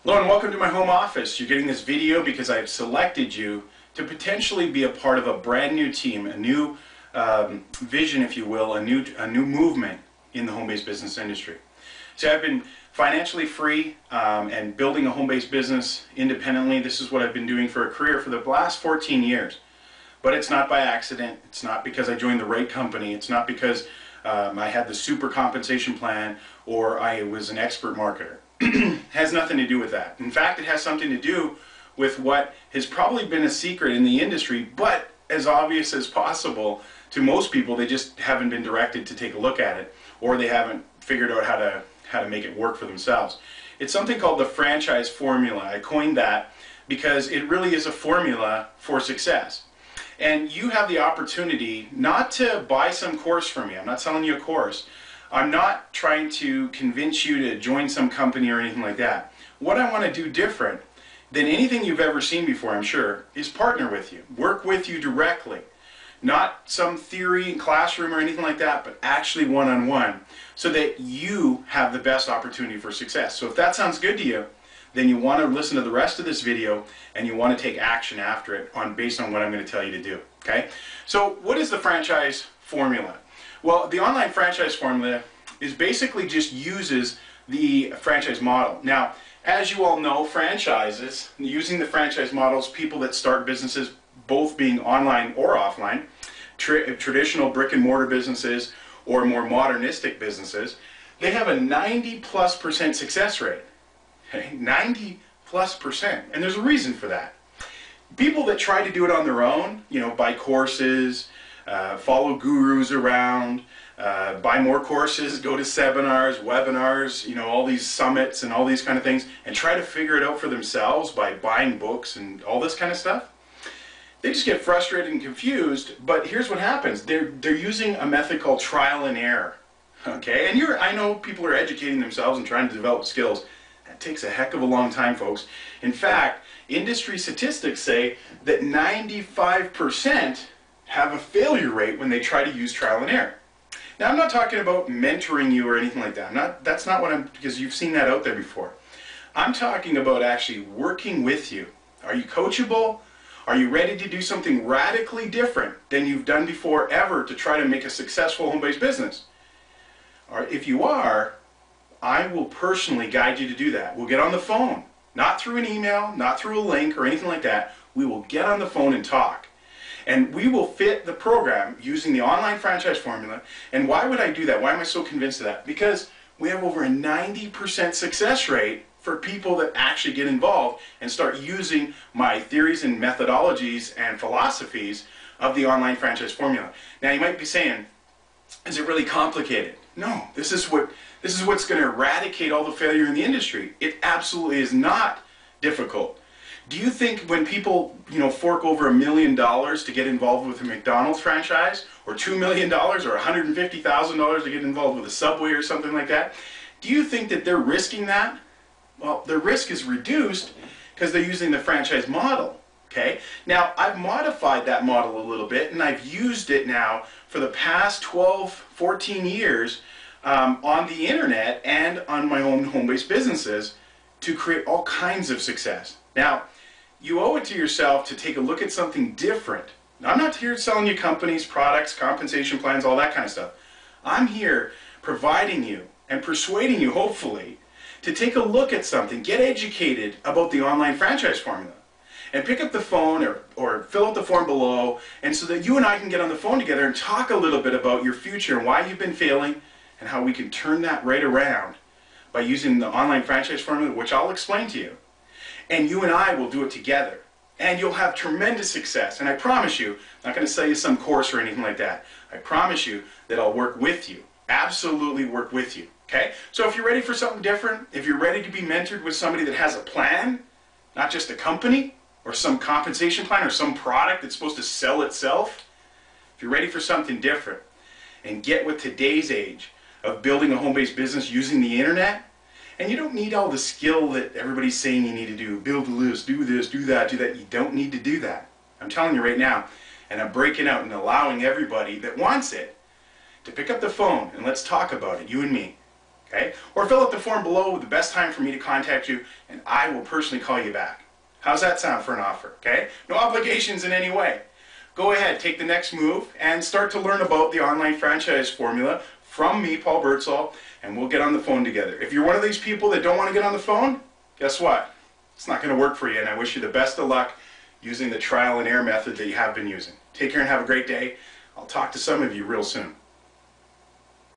Hello and welcome to my home office. You're getting this video because I've selected you to potentially be a part of a brand new team, a new vision, if you will, a new movement in the home-based business industry. So I've been financially free and building a home-based business independently. This is what I've been doing for a career for the last 14 years. But it's not by accident. It's not because I joined the right company. It's not because I had the super compensation plan or I was an expert marketer. It has nothing to do with that. In fact, it has something to do with what has probably been a secret in the industry, but as obvious as possible to most people. They just haven't been directed to take a look at it, or they haven't figured out how to make it work for themselves. It's something called the franchise formula. I coined that because it really is a formula for success. And you have the opportunity not to buy some course from me. I'm not selling you a course. I'm not trying to convince you to join some company or anything like that. What I want to do different than anything you've ever seen before, I'm sure, is partner with you. Work with you directly. Not some theory in classroom or anything like that, but actually one-on-one, so that you have the best opportunity for success. So if that sounds good to you, then you want to listen to the rest of this video and you want to take action after it based on what I'm going to tell you to do. Okay? So what is the franchise formula? Well, the online franchise formula is basically just uses the franchise model. Now, as you all know, franchises, using the franchise models, people that start businesses, both being online or offline, traditional brick and mortar businesses or more modernistic businesses, they have a 90+% success rate. Okay? 90+%. And there's a reason for that. People that try to do it on their own, buy courses, follow gurus around, buy more courses, go to seminars, webinars, all these summits and all these kind of things, and try to figure it out for themselves by buying books and all this kind of stuff. They just get frustrated and confused, but here's what happens. They're using a method called trial and error. Okay? And I know people are educating themselves and trying to develop skills. That takes a heck of a long time, folks. In fact, industry statistics say that 95% have a failure rate when they try to use trial and error. Now, I'm not talking about mentoring you or anything like that. That's not what because you've seen that out there before. I'm talking about actually working with you. Are you coachable? Are you ready to do something radically different than you've done before ever to try to make a successful home-based business? Or if you are, I will personally guide you to do that. We'll get on the phone, not through an email, not through a link or anything like that. We will get on the phone and talk. And we will fit the program using the online franchise formula. And why would I do that? Why am I so convinced of that? Because we have over a 90% success rate for people that actually get involved and start using my theories and methodologies and philosophies of the online franchise formula. Now you might be saying, is it really complicated? No, this is what's going to eradicate all the failure in the industry. It absolutely is not difficult. Do you think when people, fork over $1 million to get involved with a McDonald's franchise, or $2 million, or $150,000 to get involved with a Subway or something like that, do you think that they're risking that? Well, their risk is reduced because they're using the franchise model. Okay? Now, I've modified that model a little bit, and I've used it now for the past 12, 14 years on the internet and on my own home-based businesses to create all kinds of success. Now, you owe it to yourself to take a look at something different. Now, I'm not here selling you companies, products, compensation plans, all that kind of stuff. I'm here providing you and persuading you, hopefully, to take a look at something, get educated about the online franchise formula, and pick up the phone or fill out the form below, and so that you and I can get on the phone together and talk a little bit about your future and why you've been failing and how we can turn that right around by using the online franchise formula, which I'll explain to you. And you and I will do it together. And you'll have tremendous success. And I promise you, I'm not going to sell you some course or anything like that. I promise you that I'll work with you. Absolutely work with you. Okay? So if you're ready for something different, if you're ready to be mentored with somebody that has a plan, not just a company, or some compensation plan, or some product that's supposed to sell itself, if you're ready for something different, and get with today's age of building a home-based business using the internet, and you don't need all the skill that everybody's saying you need to do. Build a list, do this, do that, do that. You don't need to do that. I'm telling you right now, and I'm breaking out and allowing everybody that wants it to pick up the phone and let's talk about it, you and me. Okay? Or fill out the form below with the best time for me to contact you, and I will personally call you back. How's that sound for an offer? Okay? No obligations in any way. Go ahead, take the next move, and start to learn about the online franchise formula from me, Paul Birdsall, and we'll get on the phone together. If you're one of these people that don't want to get on the phone, guess what? It's not going to work for you, and I wish you the best of luck using the trial and error method that you have been using. Take care and have a great day. I'll talk to some of you real soon.